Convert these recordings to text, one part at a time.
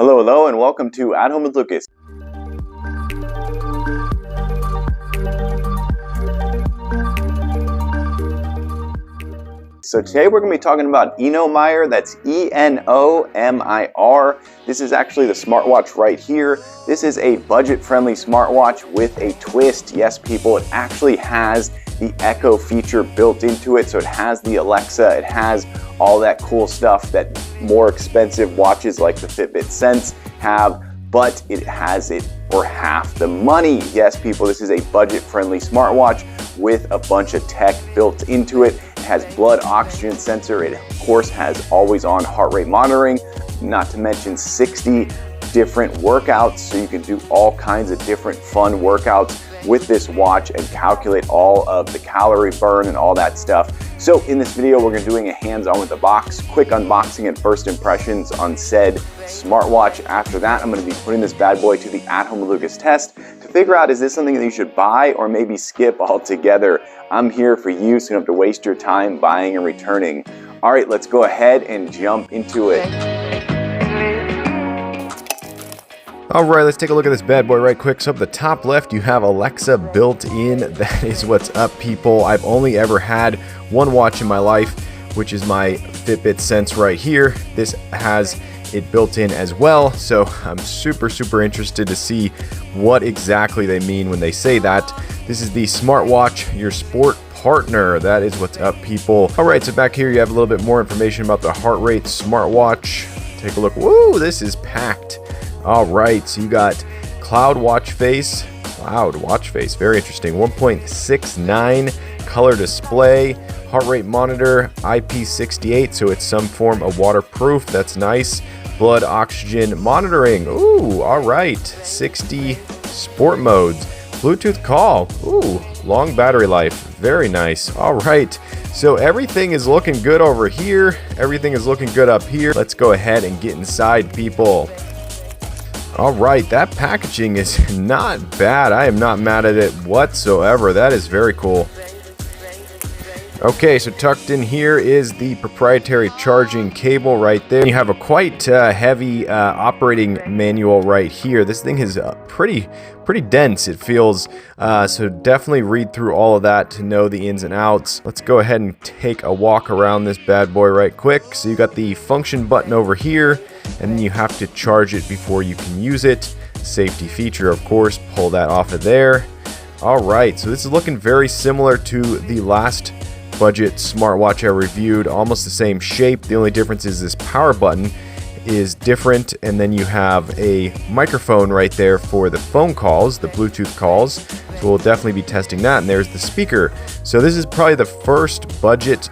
Hello, and welcome to At Home with Lucas. So today we're going to be talking about ENOMIR, that's E-N-O-M-I-R. This is actually the smartwatch right here. This is a budget-friendly smartwatch with a twist. Yes, people, it actually has the Echo feature built into it. So it has the Alexa, it has all that cool stuff that more expensive watches like the Fitbit Sense have, but it has it for half the money. Yes, people, this is a budget-friendly smartwatch with a bunch of tech built into it. It has blood oxygen sensor. It, of course, has always-on heart rate monitoring, not to mention 60 different workouts, so you can do all kinds of different fun workouts with this watch and calculate all of the calorie burn and all that stuff. So in this video, we're going to be doing a hands-on with the box, quick unboxing and first impressions on said smartwatch. After that, I'm going to be putting this bad boy to the At Home with Lucas test to figure out, is this something that you should buy or maybe skip altogether? I'm here for you, so you don't have to waste your time buying and returning. All right, let's go ahead and jump into it. All right, let's take a look at this bad boy right quick. So up the top left, you have Alexa built in. That is what's up, people. I've only ever had one watch in my life, which is my Fitbit Sense right here. This has it built in as well. So I'm super interested to see what exactly they mean when they say that. This is the smartwatch, your sport partner. That is what's up, people. All right, so back here, you have a little bit more information about the heart rate smartwatch. Take a look. Woo, this is packed. All right, so you got cloud watch face, very interesting. 1.69 color display, heart rate monitor, IP68, so it's some form of waterproof. That's nice. Blood oxygen monitoring. Ooh, all right. 60 sport modes. Bluetooth call. Ooh, long battery life. Very nice. All right. So everything is looking good over here. Everything is looking good up here. Let's go ahead and get inside, people. All right, that packaging is not bad. I am not mad at it whatsoever. That is very cool. Okay, so tucked in here is the proprietary charging cable right there. You have a quite heavy operating manual right here. This thing is pretty dense, it feels. So definitely read through all of that to know the ins and outs. Let's go ahead and take a walk around this bad boy right quick. So you got the function button over here, and then you have to charge it before you can use it. Safety feature, of course, pull that off of there. All right, so this is looking very similar to the last budget smartwatch I reviewed, almost the same shape. The only difference is this power button is different, and then you have a microphone right there for the phone calls, the Bluetooth calls. So we'll definitely be testing that, and there's the speaker. So this is probably the first budget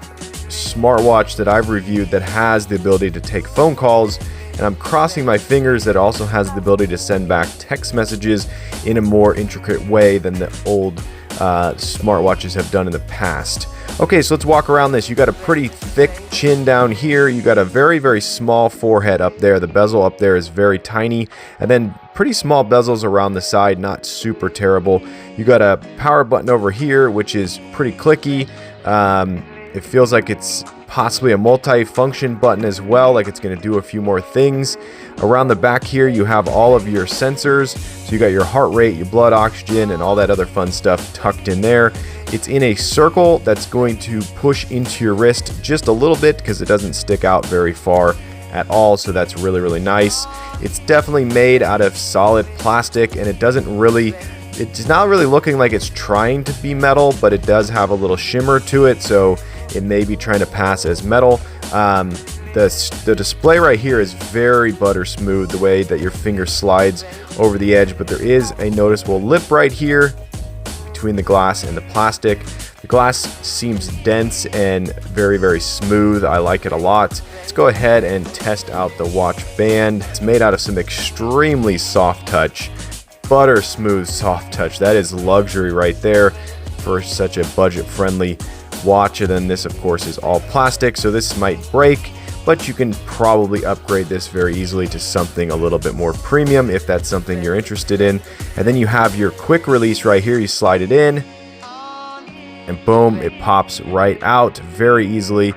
smartwatch that I've reviewed that has the ability to take phone calls, and I'm crossing my fingers that it also has the ability to send back text messages in a more intricate way than the old smartwatches have done in the past. Okay, so let's walk around this. You got a pretty thick chin down here. You got a very small forehead up there. The bezel up there is very tiny, and then pretty small bezels around the side, not super terrible. You got a power button over here, which is pretty clicky. It feels like it's possibly a multi-function button as well, like it's going to do a few more things. Around the back here, you have all of your sensors. So you got your heart rate, your blood oxygen, and all that other fun stuff tucked in there. It's in a circle that's going to push into your wrist just a little bit because it doesn't stick out very far at all, so that's really nice. It's definitely made out of solid plastic, and it's not really looking like it's trying to be metal, but it does have a little shimmer to it, so it may be trying to pass as metal. The display right here is very butter smooth, the way that your finger slides over the edge, but there is a noticeable lip right here between the glass and the plastic. The glass seems dense and very smooth. I like it a lot. Let's go ahead and test out the watch band. It's made out of some extremely soft touch, butter smooth soft touch. That is luxury right there for such a budget-friendly watch. And then this, of course, is all plastic, so this might break, but you can probably upgrade this very easily to something a little bit more premium if that's something you're interested in. And then you have your quick release right here. You slide it in, and boom, it pops right out very easily.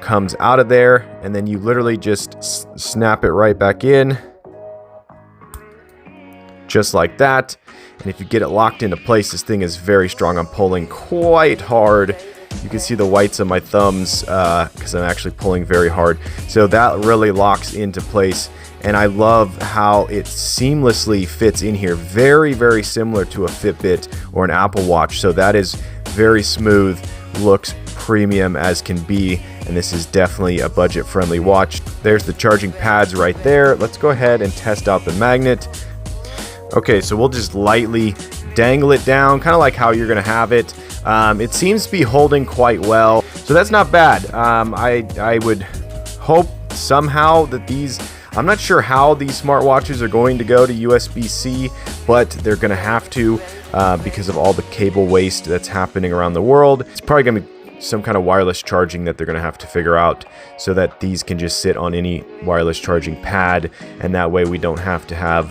Comes out of there, and then you literally just snap it right back in, just like that. And if you get it locked into place, this thing is very strong. I'm pulling quite hard. You can see the whites of my thumbs because I'm actually pulling very hard. So that really locks into place. And I love how it seamlessly fits in here. Very, very similar to a Fitbit or an Apple Watch. So that is very smooth, looks premium as can be. And this is definitely a budget-friendly watch. There's the charging pads right there. Let's go ahead and test out the magnet. Okay, so we'll just lightly dangle it down, kind of like how you're gonna have it. It seems to be holding quite well, so that's not bad. I would hope somehow that these, I'm not sure how these smartwatches are going to go to USB-C, but they're gonna have to because of all the cable waste that's happening around the world. It's probably gonna be some kind of wireless charging that they're gonna have to figure out so that these can just sit on any wireless charging pad, and that way we don't have to have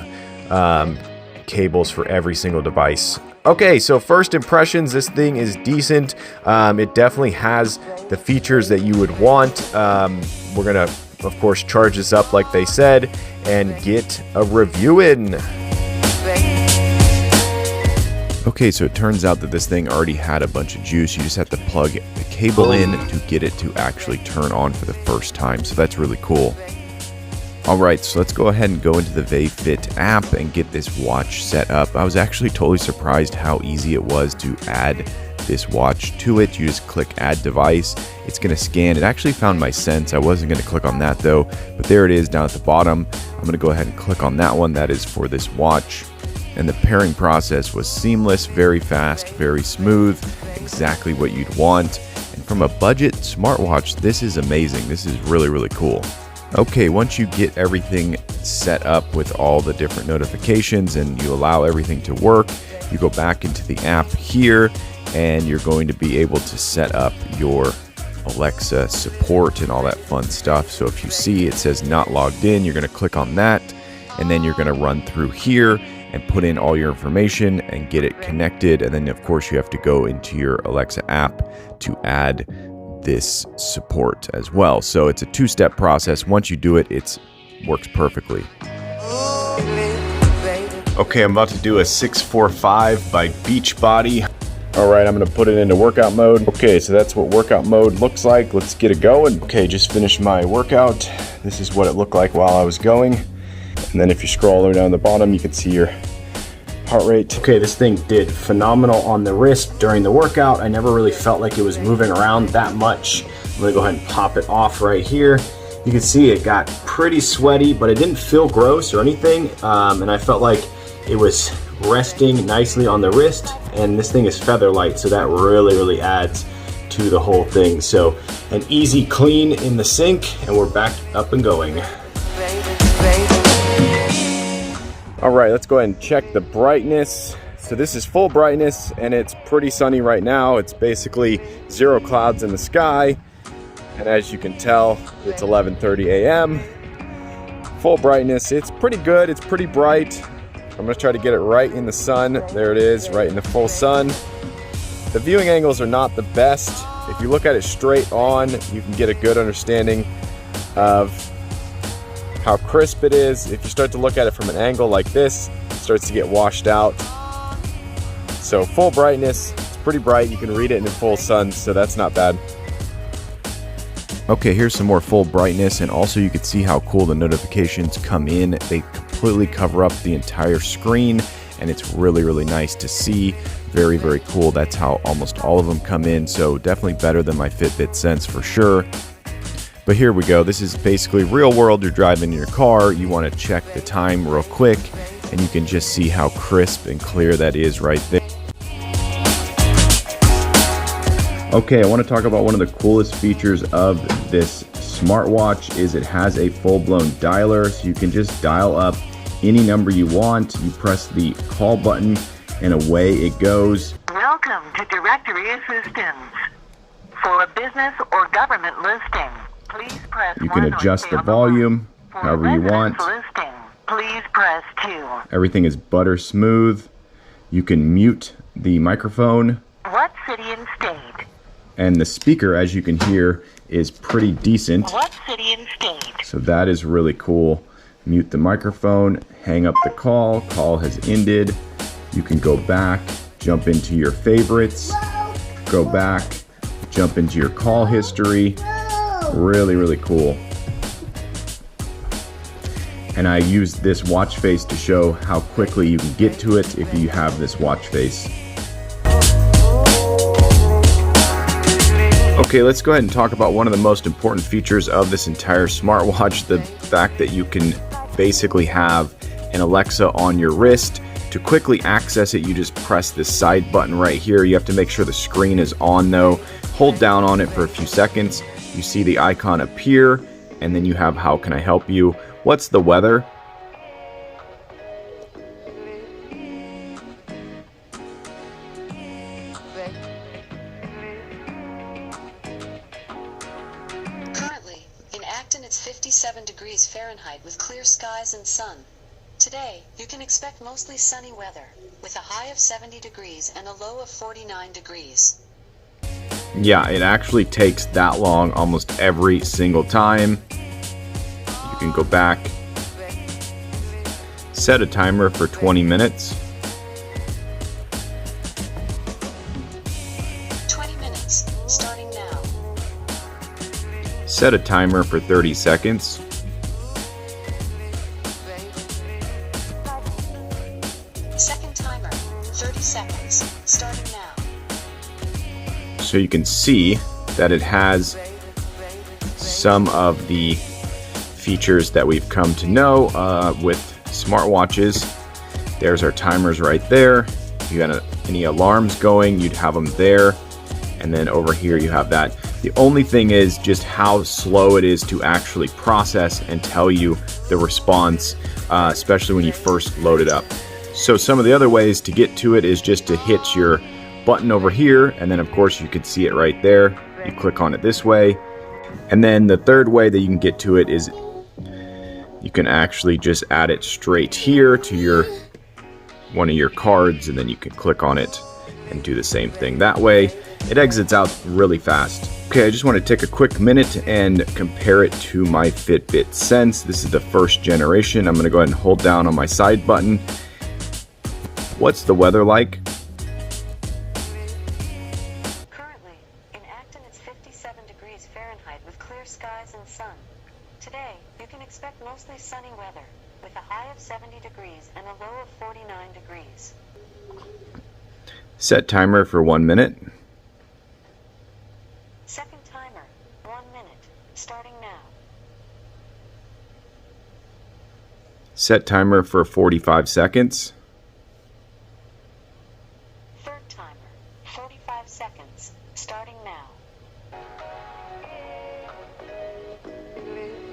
cables for every single device. Okay, so first impressions, this thing is decent. It definitely has the features that you would want. We're gonna, of course, charge this up like they said and get a review in. Okay, so it turns out that this thing already had a bunch of juice. You just have to plug the cable in to get it to actually turn on for the first time. So that's really cool. Alright, so let's go ahead and go into the VeryFit app and get this watch set up. I was actually totally surprised how easy it was to add this watch to it. You just click add device, it's going to scan. It actually found my Sense. I wasn't going to click on that though, but there it is down at the bottom. I'm going to go ahead and click on that one. That is for this watch. And the pairing process was seamless, very fast, very smooth, exactly what you'd want. And from a budget smartwatch, this is amazing. This is really, really cool. Okay, once you get everything set up with all the different notifications and you allow everything to work, you go back into the app here and you're going to be able to set up your Alexa support and all that fun stuff. So if you see it says not logged in, you're going to click on that, and then you're going to run through here and put in all your information and get it connected. And then of course you have to go into your Alexa app to add this support as well. So it's a two-step process. Once you do it, it works perfectly. Okay, I'm about to do a 645 by Beachbody. All right, I'm gonna put it into workout mode. Okay, so that's what workout mode looks like. Let's get it going. Okay, just finished my workout. This is what it looked like while I was going. And then if you scroll all the way down the bottom, you can see your heart rate. Okay, this thing did phenomenal on the wrist during the workout. I never really felt like it was moving around that much. I'm gonna go ahead and pop it off right here. You can see it got pretty sweaty, but it didn't feel gross or anything. And I felt like it was resting nicely on the wrist, and this thing is feather light, so that really adds to the whole thing. So an easy clean in the sink, and we're back up and going. All right, let's go ahead and check the brightness. So this is full brightness and it's pretty sunny right now. It's basically 0 clouds in the sky. And as you can tell, it's 11:30 a.m. Full brightness, it's pretty good, it's pretty bright. I'm gonna try to get it right in the sun. There it is, right in the full sun. The viewing angles are not the best. If you look at it straight on, you can get a good understanding of how crisp it is. If you start to look at it from an angle like this, it starts to get washed out. So full brightness, it's pretty bright. You can read it in the full sun, so that's not bad. Okay, here's some more full brightness, and also you can see how cool the notifications come in. They completely cover up the entire screen, and it's really nice to see. Very cool. That's how almost all of them come in, so definitely better than my Fitbit Sense for sure. But here we go. This is basically real world. You're driving in your car. You want to check the time real quick, and you can just see how crisp and clear that is right there. Okay, I want to talk about one of the coolest features of this smartwatch is it has a full-blown dialer, so you can just dial up any number you want. You press the call button, and away it goes. Welcome to Directory Assistance. For a business or government listing, please press 1. You can adjust the volume however you want. Listing, please press 2. Everything is butter smooth. You can mute the microphone. What city and state? And the speaker, as you can hear, is pretty decent. What city and state? So that is really cool. Mute the microphone, hang up the call has ended. You can go back, jump into your favorites, go back, jump into your call history. Really, really cool. And I use this watch face to show how quickly you can get to it if you have this watch face. Okay, let's go ahead and talk about one of the most important features of this entire smartwatch, the fact that you can basically have an Alexa on your wrist. To quickly access it, you just press this side button right here. You have to make sure the screen is on though. Hold down on it for a few seconds. You see the icon appear, and then you have how can I help you? What's the weather? Currently, in Acton it's 57 degrees Fahrenheit with clear skies and sun. Today, you can expect mostly sunny weather, with a high of 70 degrees and a low of 49 degrees. Yeah, it actually takes that long almost every single time. You can go back, set a timer for 20 minutes. 20 minutes, starting now. Set a timer for 30 seconds. Second timer, 30 seconds, starting now. So you can see that it has some of the features that we've come to know with smartwatches. There's our timers right there. If you got any alarms going, you'd have them there. And then over here you have that. The only thing is just how slow it is to actually process and tell you the response, especially when you first load it up. So some of the other ways to get to it is just to hit your button over here, and then of course you can see it right there. You click on it this way, and then the third way that you can get to it is you can actually just add it straight here to your one of your cards, and then you can click on it and do the same thing that way. It exits out really fast. Okay, I just want to take a quick minute and compare it to my Fitbit Sense. This is the first generation. I'm going to go ahead and hold down on my side button. What's the weather like? Currently, in Acton it's 57 degrees Fahrenheit with clear skies and sun. Today, you can expect mostly sunny weather, with a high of 70 degrees and a low of 49 degrees. Set timer for 1 minute. Second timer, 1 minute, starting now. Set timer for 45 seconds. Third timer, 45 seconds, starting now.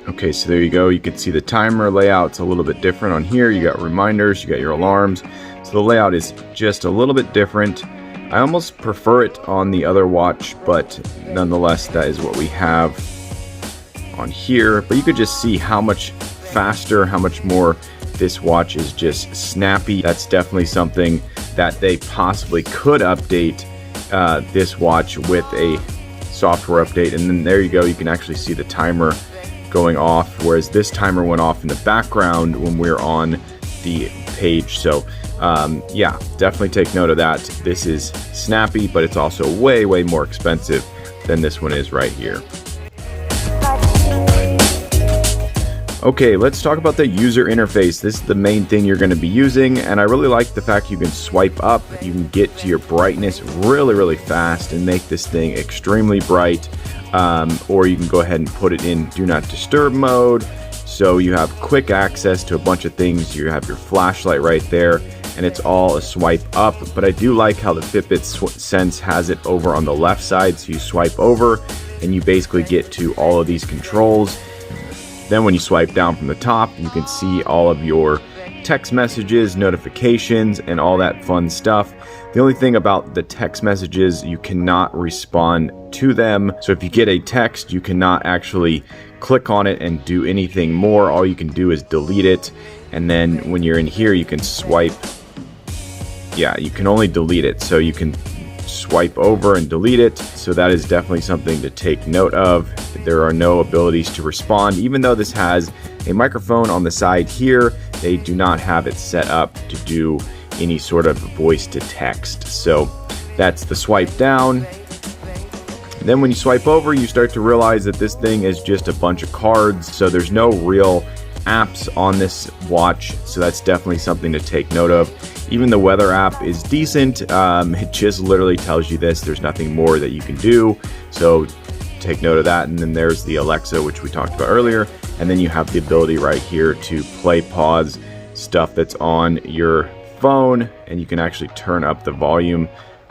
Okay, so there you go. You can see the timer layout's a little bit different on here. You got reminders, you got your alarms. So the layout is just a little bit different. I almost prefer it on the other watch, but nonetheless, that is what we have on here. But you could just see how much faster, how much more this watch is just snappy. That's definitely something that they possibly could update this watch with a software update. And then there you go, you can actually see the timer going off, whereas this timer went off in the background when we're on the page. So yeah, definitely take note of that. This is snappy, but it's also way, way more expensive than this one is right here. Okay, let's talk about the user interface. This is the main thing you're going to be using, and I really like the fact you can swipe up, you can get to your brightness really, really fast and make this thing extremely bright, or you can go ahead and put it in do not disturb mode, so you have quick access to a bunch of things. You have your flashlight right there, and it's all a swipe up. But I do like how the Fitbit Sense has it over on the left side, so you swipe over and you basically get to all of these controls. Then when you swipe down from the top, you can see all of your text messages, notifications, and all that fun stuff. The only thing about the text messages, you cannot respond to them. So if you get a text, you cannot actually click on it and do anything more. All you can do is delete it. And then when you're in here, you can swipe. Yeah, you can only delete it. So you can swipe over and delete it. So that is definitely something to take note of. There are no abilities to respond. Even though this has a microphone on the side here, they do not have it set up to do any sort of voice to text. So that's the swipe down. Then when you swipe over, you start to realize that this thing is just a bunch of cards. So there's no real apps on this watch. So that's definitely something to take note of. Even the weather app is decent. It just literally tells you this. There's nothing more that you can do. So take note of that. And then there's the Alexa, which we talked about earlier. And then you have the ability right here to play, pause stuff that's on your phone. And you can actually turn up the volume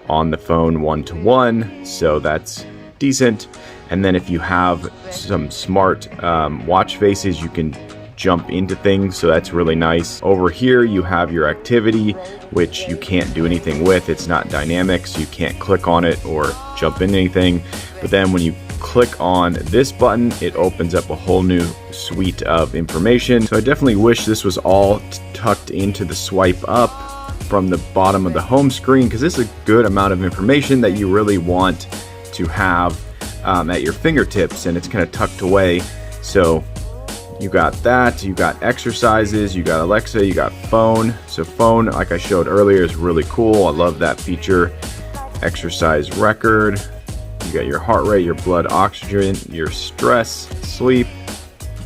on the phone 1-to-1. So that's decent. And then if you have some smart watch faces, you can jump into things, so that's really nice. Over here you have your activity, which you can't do anything with. It's not dynamic, so you can't click on it or jump into anything. But then when you click on this button, it opens up a whole new suite of information. So I definitely wish this was all tucked into the swipe up from the bottom of the home screen, because this is a good amount of information that you really want to have at your fingertips, and it's kind of tucked away. So you got that, you got exercises, you got Alexa, you got phone. So phone, like I showed earlier, is really cool. I love that feature. Exercise record, you got your heart rate, your blood oxygen, your stress, sleep.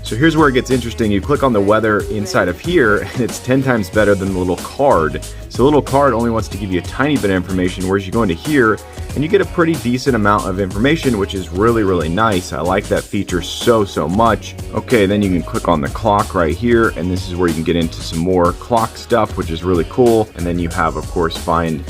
So here's where it gets interesting. You click on the weather inside of here, and it's 10 times better than the little card. So the little card only wants to give you a tiny bit of information, whereas you go into here and you get a pretty decent amount of information, which is really, really nice. I like that feature so much. Okay, then you can click on the clock right here, and this is where you can get into some more clock stuff, which is really cool. And then you have, of course, find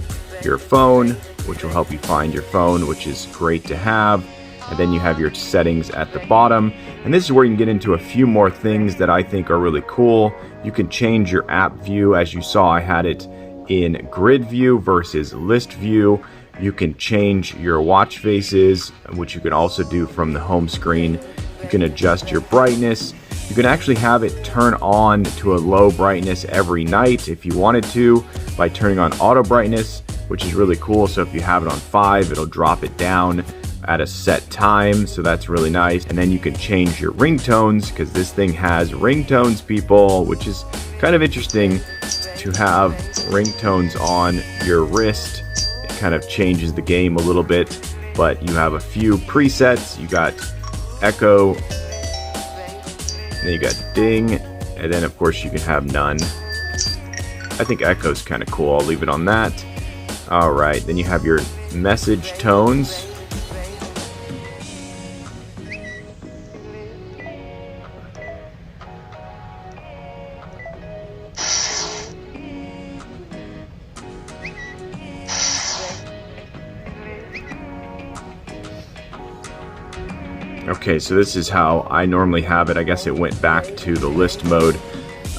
your phone, which will help you find your phone, which is great to have. And then you have your settings at the bottom. And this is where you can get into a few more things that I think are really cool. You can change your app view. As you saw, I had it in grid view versus list view. You can change your watch faces, which you can also do from the home screen. You can adjust your brightness. You can actually have it turn on to a low brightness every night if you wanted to by turning on auto brightness, which is really cool. So if you have it on 5, it'll drop it down at a set time, so that's really nice. And then you can change your ringtones, because this thing has ringtones, people, which is kind of interesting to have ringtones on your wrist. It kind of changes the game a little bit, but you have a few presets. You got echo, then you got ding, and then of course you can have none. I think echo's kind of cool. I'll leave it on that. All right, then you have your message tones. Okay, so this is how I normally have it. I guess it went back to the list mode.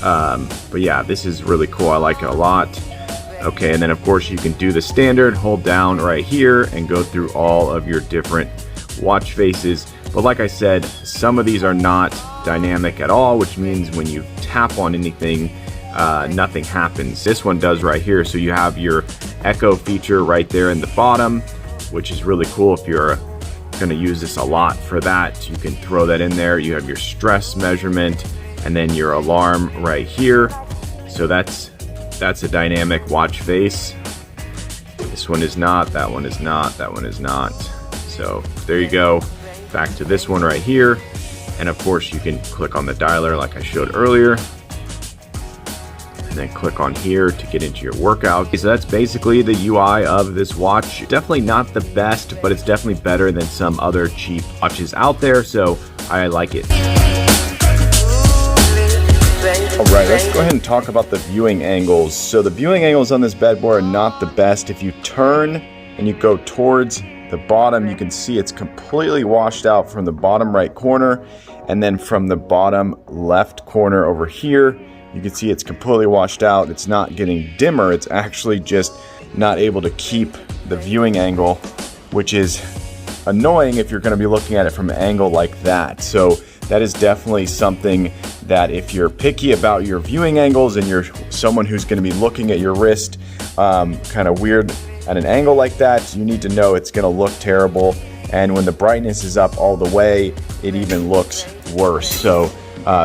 But yeah, this is really cool. I like it a lot. Okay, and then of course you can do the standard, hold down right here and go through all of your different watch faces. But like I said, some of these are not dynamic at all, which means when you tap on anything, nothing happens. This one does right here. So you have your echo feature right there in the bottom, which is really cool. If you're going to use this a lot for that, you can throw that in there. You have your stress measurement and then your alarm right here. So that's a dynamic watch face. This one is not, that one is not, that one is not. So there you go. Back to this one right here. And of course you can click on the dialer like I showed earlier. And then click on here to get into your workout. So that's basically the UI of this watch. Definitely not the best, but it's definitely better than some other cheap watches out there. So I like it. All right, let's go ahead and talk about the viewing angles. So the viewing angles on this bad boy are not the best. If you turn and you go towards the bottom, you can see it's completely washed out from the bottom right corner. And then from the bottom left corner over here, you can see it's completely washed out. It's not getting dimmer. It's actually just not able to keep the viewing angle, which is annoying if you're going to be looking at it from an angle like that. So that is definitely something that if you're picky about your viewing angles and you're someone who's going to be looking at your wrist kind of weird at an angle like that, you need to know it's gonna look terrible. And when the brightness is up all the way, it even looks worse. So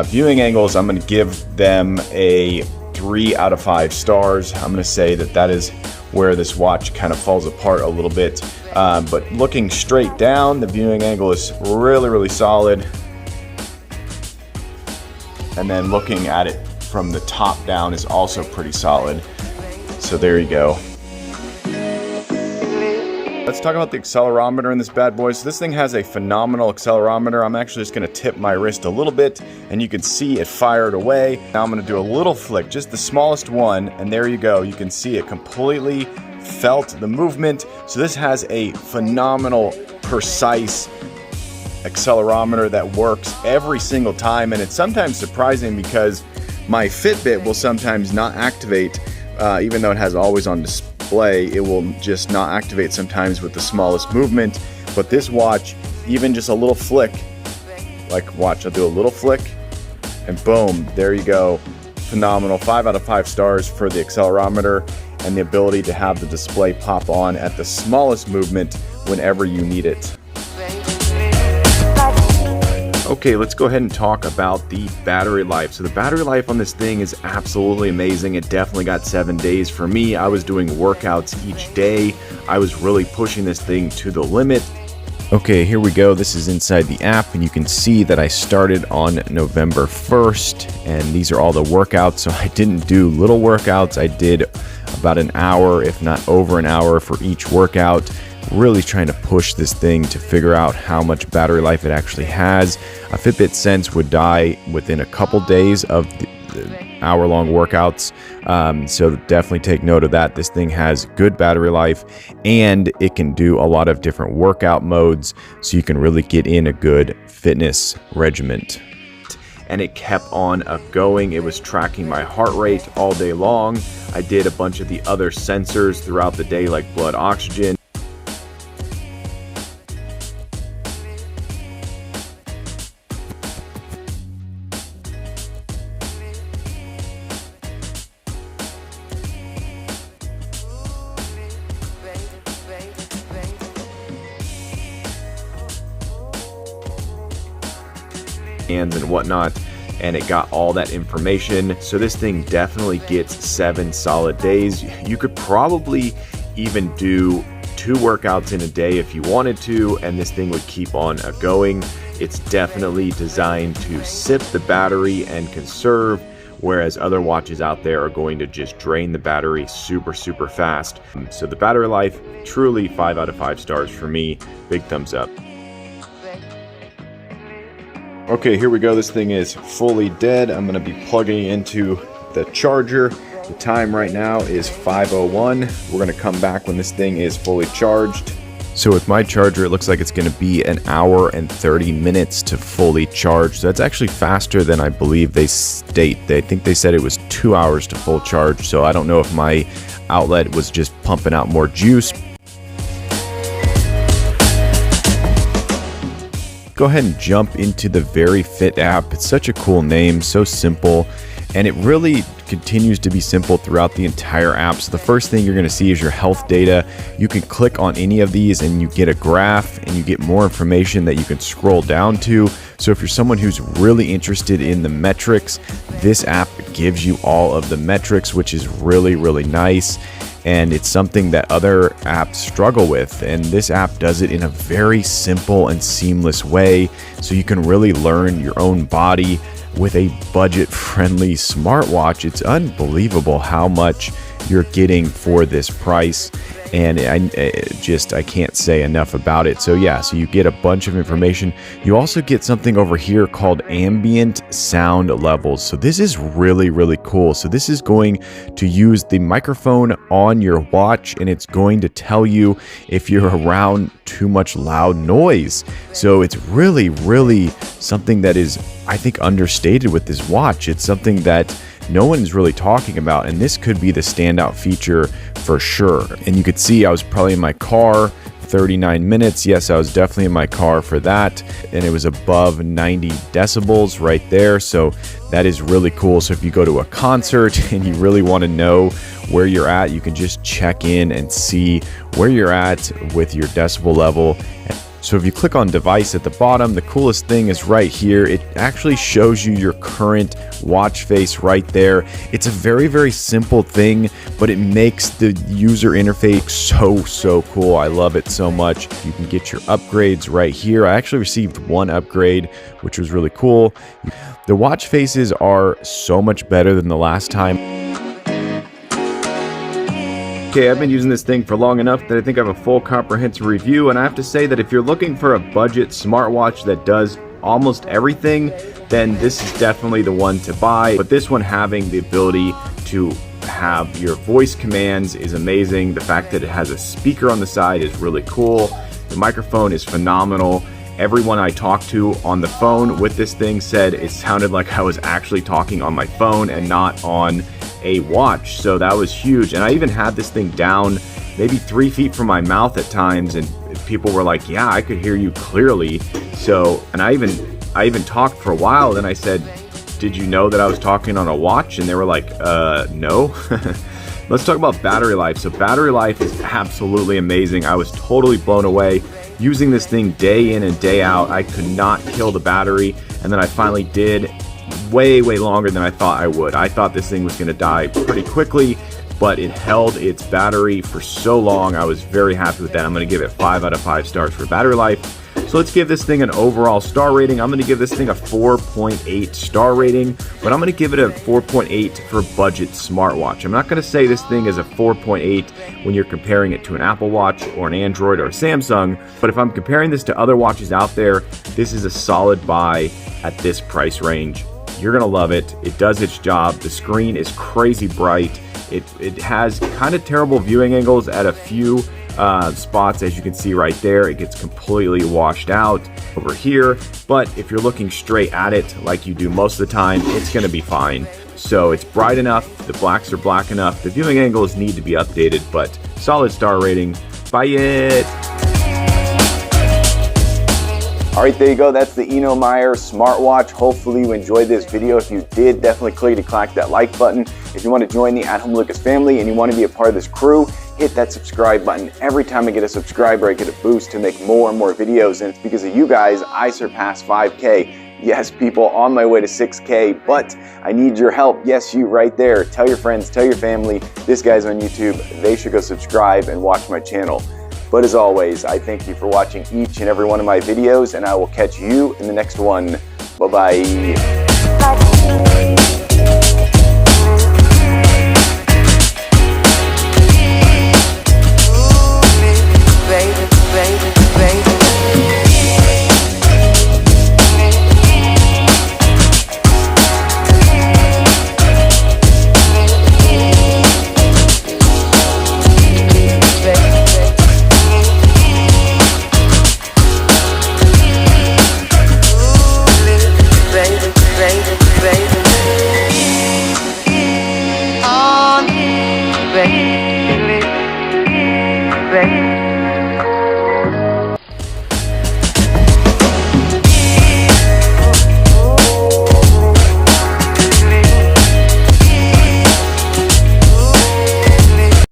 viewing angles, I'm gonna give them a 3 out of 5 stars. I'm gonna say that that is where this watch kind of falls apart a little bit. But looking straight down, the viewing angle is really, really solid. And then looking at it from the top down is also pretty solid. So there you go. Let's talk about the accelerometer in this bad boy. So this thing has a phenomenal accelerometer. I'm actually just gonna tip my wrist a little bit and you can see it fired away. Now I'm gonna do a little flick, just the smallest one, and there you go. You can see it completely felt the movement. So this has a phenomenal, precise accelerometer that works every single time, and it's sometimes surprising because my Fitbit will sometimes not activate, even though it has always on display. It will just not activate sometimes with the smallest movement. But this watch, even just a little flick, like watch, I'll do a little flick and boom, there you go. Phenomenal. 5 out of 5 stars for the accelerometer and the ability to have the display pop on at the smallest movement whenever you need it. Okay, let's go ahead and talk about the battery life. So the battery life on this thing is absolutely amazing. It definitely got 7 days for me. I was doing workouts each day. I was really pushing this thing to the limit. Okay, here we go. This is inside the app, and you can see that I started on November 1st, and these are all the workouts. So I didn't do little workouts. I did about an hour, if not over an hour, for each workout. Really trying to push this thing to figure out how much battery life it actually has. A Fitbit Sense would die within a couple days of the hour-long workouts, so definitely take note of that. This thing has good battery life, and it can do a lot of different workout modes, so you can really get in a good fitness regimen. And it kept on going. It was tracking my heart rate all day long. I did a bunch of the other sensors throughout the day, like blood oxygen. And whatnot, and it got all that information. So this thing definitely gets 7 solid days. You could probably even do 2 workouts in a day if you wanted to, and this thing would keep on going. It's definitely designed to sip the battery and conserve, whereas other watches out there are going to just drain the battery super fast. So the battery life, truly 5 out of 5 stars for me. Big thumbs up. Okay, here we go. This thing is fully dead. I'm going to be plugging into the charger. The time right now is 5:01. We're going to come back when this thing is fully charged. So with my charger, it looks like it's going to be an hour and 30 minutes to fully charge. So that's actually faster than I believe they state. I think they said it was 2 hours to full charge. So I don't know if my outlet was just pumping out more juice. Go ahead and jump into the VeryFit app. It's such a cool name, so simple, and it really continues to be simple throughout the entire app. So the first thing you're going to see is your health data. You can click on any of these and you get a graph and you get more information that you can scroll down to. So if you're someone who's really interested in the metrics, this app gives you all of the metrics, which is really nice. And it's something that other apps struggle with, and this app does it in a very simple and seamless way, so you can really learn your own body with a budget-friendly smartwatch. It's unbelievable how much you're getting for this price, and I can't say enough about it. So yeah, so you get a bunch of information. You also get something over here called ambient sound levels. So this is really cool. So this is going to use the microphone on your watch, and it's going to tell you if you're around too much loud noise. So it's really something that is, I think, understated with this watch. It's something that no one's really talking about, and this could be the standout feature for sure. And you could see I was probably in my car 39 minutes. Yes, I was definitely in my car for that, and it was above 90 decibels right there, so that is really cool. So if you go to a concert and you really want to know where you're at, you can just check in and see where you're at with your decibel level. So if you click on device at the bottom, the coolest thing is right here. It actually shows you your current watch face right there. It's a very, very simple thing, but it makes the user interface so cool. I love it so much. You can get your upgrades right here. I actually received one upgrade, which was really cool. The watch faces are so much better than the last time. Okay, I've been using this thing for long enough that I think I have a full comprehensive review, and I have to say that if you're looking for a budget smartwatch that does almost everything, then this is definitely the one to buy. But this one having the ability to have your voice commands is amazing. The fact that it has a speaker on the side is really cool. The microphone is phenomenal. Everyone I talked to on the phone with this thing said it sounded like I was actually talking on my phone and not on a watch, so that was huge. And I even had this thing down maybe 3 feet from my mouth at times, and people were like, yeah, I could hear you clearly. So, and I even talked for a while, and I said, did you know that I was talking on a watch? And they were like, no. Let's talk about battery life. So battery life is absolutely amazing. I was totally blown away using this thing day in and day out. I could not kill the battery, and then I finally did. Way longer than I thought I would. I thought this thing was going to die pretty quickly, but it held its battery for so long. I was very happy with that. I'm going to give it 5 out of 5 stars for battery life. So let's give this thing an overall star rating. I'm going to give this thing a 4.8 star rating, but I'm going to give it a 4.8 for budget smartwatch. I'm not going to say this thing is a 4.8 when you're comparing it to an Apple Watch or an Android or a Samsung, but if I'm comparing this to other watches out there, this is a solid buy at this price range. You're gonna love it. It does its job. The screen is crazy bright. It has kind of terrible viewing angles at a few spots, as you can see right there. It gets completely washed out over here, but if you're looking straight at it like you do most of the time, it's gonna be fine. So it's bright enough, the blacks are black enough, the viewing angles need to be updated, but solid star rating. Buy it! All right, there you go. That's the ENOMIR Smartwatch. Hopefully you enjoyed this video. If you did, definitely click that like button. If you want to join the At Home Lucas family and you want to be a part of this crew, hit that subscribe button. Every time I get a subscriber, I get a boost to make more and more videos, and it's because of you guys I surpassed 5K. Yes, people, on my way to 6K, but I need your help. Yes, you right there. Tell your friends, tell your family, this guy's on YouTube. They should go subscribe and watch my channel. But as always, I thank you for watching each and every one of my videos, and I will catch you in the next one. Bye-bye.